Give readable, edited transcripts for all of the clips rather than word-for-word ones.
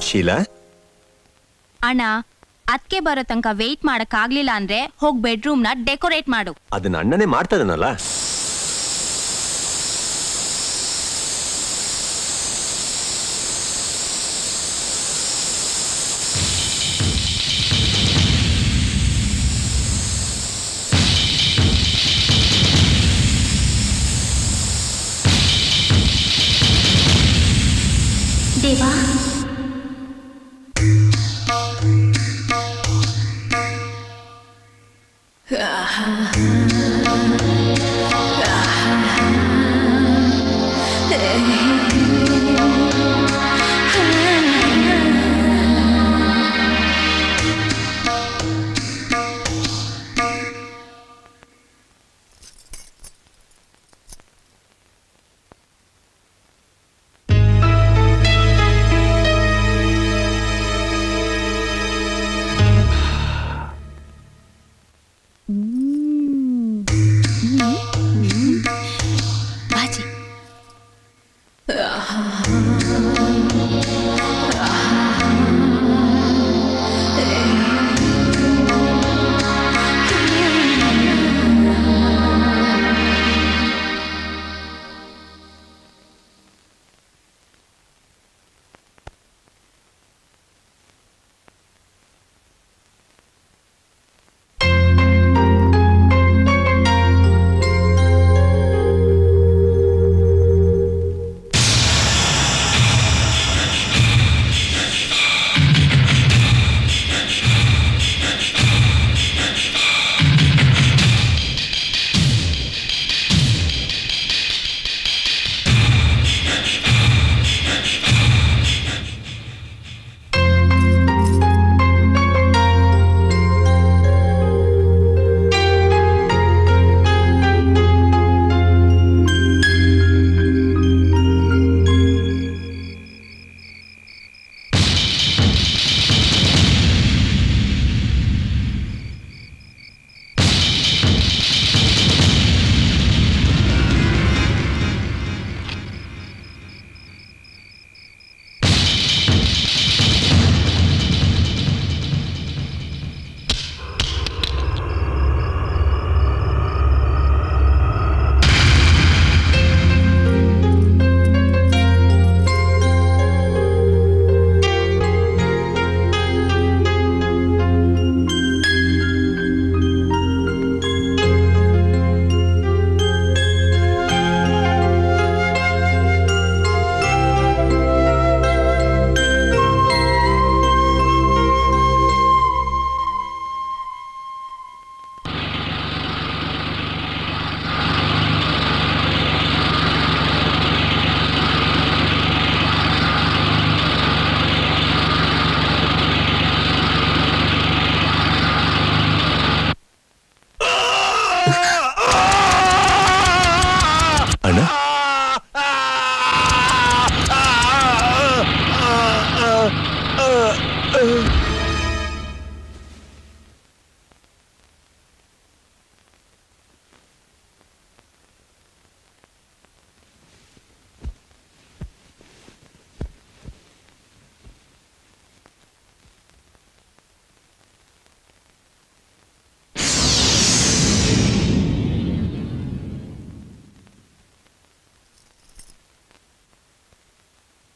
ಶೀಲಾ, ಅಣ್ಣ ಅದಕ್ಕೆ ಬರೋ ತನಕ ವೆಯ್ಟ್ ಮಾಡಕ್ ಆಗ್ಲಿಲ್ಲ ಅಂದ್ರೆ ಹೋಗ್ ಬೆಡ್ರೂಮ್ ನ ಡೆಕೋರೇಟ್ ಮಾಡು. ಅದನ್ನ ಅಣ್ಣನೇ ಮಾಡ್ತದನಲ್ಲ. ದೇವಾ, ಬಾಜಿ.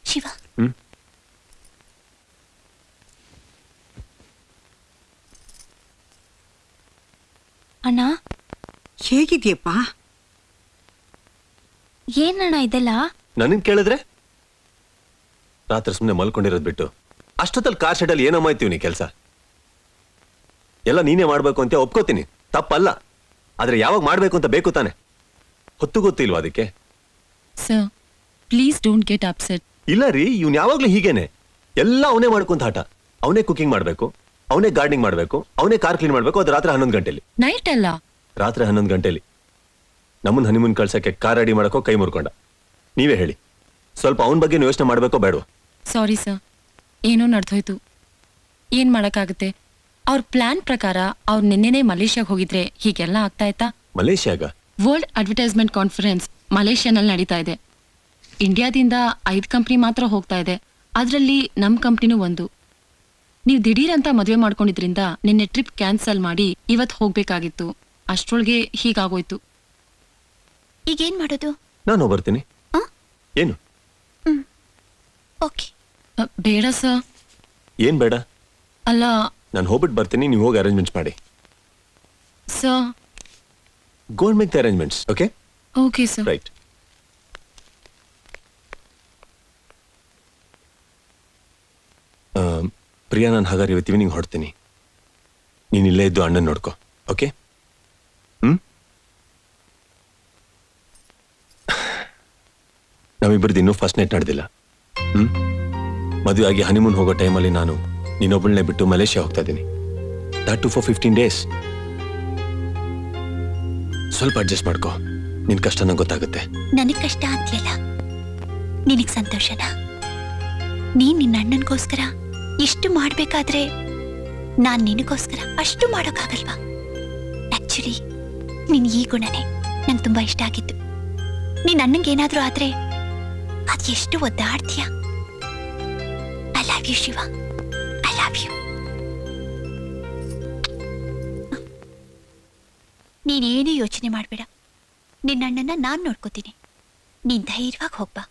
ಶಿವ, ಅಣ್ಣ ಹೇಗಿದ್ಯಪ್ಪ? ಏನಣ್ಣ ಇದೆಲ್ಲ? ನನನ್ ಕೇಳಿದ್ರೆ ರಾತ್ರಿ ಸುಮ್ಮನೆ ಮಲ್ಕೊಂಡಿರೋದ್ ಬಿಟ್ಟು ಅಷ್ಟೊತ್ತಲ್ಲಿ ಕಾರ್ ಶೆಡಲ್ಲಿ ಏನಮ್ಮ ಇರ್ತೀವಿ ನೀ ಕೆಲಸ ಎಲ್ಲ ನೀನೇ ಮಾಡ್ಬೇಕು ಅಂತ ಒಪ್ಕೋತೀನಿ, ತಪ್ಪಲ್ಲ. ಆದ್ರೆ ಯಾವಾಗ ಮಾಡ್ಬೇಕು ಅಂತ ಬೇಕು ತಾನೆ, ಹೊತ್ತು ಗೊತ್ತಿಲ್ವಾ ಅದಕ್ಕೆ? Sir please don't get upset. ಇಲ್ಲ ರೀ, ಇವ್ನು ಯಾವಾಗ್ಲೂ ಹೀಗೇನೆ, ಎಲ್ಲ ಅವನೇ ಮಾಡ್ಕೊಂತ ಆಟ. ಅವನೇ ಕುಕಿಂಗ್ ಮಾಡ್ಬೇಕು, ಅವನೇ ಗಾರ್ಡನಿಂಗ್ ಮಾಡ್ಬೇಕು, ಅವನೇ ಕಾರ್ ಕ್ಲೀನ್ ಮಾಡ್ಬೇಕು. ಅದು ರಾತ್ರಿ 11 ಗಂಟೆಲಿ. ನೈಟ್ ಅಲ್ಲ, ರಾತ್ರಿ 11 ಗಂಟೆಲಿ ನಮ್ಮನ್ನ ಹನಿಮೂನ್ ಕಳ್ಸಕ್ಕೆ ಕಾರ್ ರೆಡಿ ಮಾಡಕ್ಕೋ ಕೈ ಮುರ್ಕೊಂಡ. ನೀವೇ ಹೇಳಿ, ಸ್ವಲ್ಪ ಅವನ ಬಗ್ಗೆ ಯೋಚನೆ ಮಾಡ್ಬೇಕೋ ಬೇಡವಾ? ಸಾರಿ ಸರ್, ಏನೋ ನಡೆದೋಯ್ತು, ಏನ್ ಮಾಡಕ್ಕಾಗುತ್ತೆ. ಅವ್ರ ಪ್ಲಾನ್ ಪ್ರಕಾರ ಅವ್ರು ನಿನ್ನೆನೆ ಮಲೇಷ್ಯಾಗ ಹೋಗಿದ್ರೆ ಹೀಗೆಲ್ಲ ಆಗ್ತಾ ಇತ್ತಾ? ಮಲೇಷ್ಯಾಗ ವರ್ಲ್ಡ್ ಅಡ್ವರ್ಟೈಸ್ಮೆಂಟ್ ಕಾನ್ಫರೆನ್ಸ್ ಮಲೇಷ್ಯಾನಲ್ಲಿ ನಡೀತಾ ಇದೆ. ಇಂಡಿಯಾದಿಂದ 5 ಕಂಪ್ನಿ ಮಾತ್ರ ಹೋಗ್ತಾ ಇದೆ. ಅದರಲ್ಲಿ ನಮ್ಮ ಕಂಪ್ನಿನೂ ಒಂದು. ನೀವು ದಿಢೀರಂತ ಮದುವೆ ಮಾಡ್ಕೊಂಡಿದ್ರಿಂದ ನಿನ್ನೆ ಟ್ರಿಪ್ ಕ್ಯಾನ್ಸಲ್ ಮಾಡಿ ಇವತ್ತು ಹೋಗ್ಬೇಕಾಗಿತ್ತು. ಅಷ್ಟ್ರೊಳಗೆ ಹೀಗಾಗೋಯ್ತು. ಈಗೇನ್ ಮಾಡೋದು? ನಾನು ಬರ್ತೀನಿ. ಆ? ಏನು? ಓಕೆ. ಬೇಡ ಸರ್. ಏನ್ ಬೇಡ? ಅಲ್ಲ ನಾನು ಹೋಗ್ಬಿಟ್ಟು ಬರ್ತೀನಿ, ನೀವು ಹೋಗಿ ಅರೇಂಜ್ಮೆಂಟ್ಸ್ ಮಾಡಿ. Sir. Go and make the arrangements. Okay okay sir. Right. Priya, ನಾನು ಹಾಗಾದ್ರೆ ಇವತ್ತು ಈವ್ನಿಂಗ್ ಹೊಡ್ತೀನಿ. ನೀನು ಇಲ್ಲೇ ಇದ್ದು ಅಣ್ಣನ ನೋಡ್ಕೊ. ಓಕೆ? ನಾವಿಬ್ಬರದ್ದು ಇನ್ನೂ ಫಸ್ಟ್ ನೈಟ್ ನಡೆದಿಲ್ಲ. ಮದುವೆ ಆಗಿ ಹನಿಮೂನ್ ಹೋಗೋ ಟೈಮಲ್ಲಿ ನಾನು ನೀನೊಬ್ಬಳನ್ನೇ ಬಿಟ್ಟು ಮಲೇಷ್ಯಾ ಹೋಗ್ತಾ ಇದ್ದೀನಿ. That too for 15 days. ಸ್ವಲ್ಪ ಅಡ್ಜಸ್ಟ್ ಮಾಡ್ಕೋ. ನಿನ್ ಕಷ್ಟ ನಂಗೆ ಗೊತ್ತಾಗುತ್ತೆ. ನನಗ್ ಕಷ್ಟ ಅಂತ್ಲಿಲ್ಲ, ನಿನಗ್ ಸಂತೋಷನಾ? ನೀನ್ ನಿನ್ನ ಅಣ್ಣನ್ಗೋಸ್ಕರ ಇಷ್ಟು ಮಾಡ್ಬೇಕಾದ್ರೆ ನಾನ್ ನಿನಗೋಸ್ಕರ ಅಷ್ಟು ಮಾಡೋಕ್ಕಾಗಲ್ವಾ? ಆಕ್ಚುಲಿ ನಿನ್ ಈ ಗುಣನೇ ನಂಗೆ ತುಂಬಾ ಇಷ್ಟ ಆಗಿತ್ತು. ನೀನ್ ಅಣ್ಣಂಗೆ ಏನಾದ್ರೂ ಆದ್ರೆ ಅದ್ ಎಷ್ಟು ಒದ್ದಾಡ್ತೀಯ. I love you Shiva, I love you. ನೀನೇನು ಯೋಚನೆ ಮಾಡ್ಬೇಡ, ನಿನ್ನ ಅಣ್ಣನ ನಾನ್ ನೋಡ್ಕೋತೀನಿ. ನೀನ್ ಧೈರ್ಯವಾಗಿ ಹೋಗ್ಬಾ.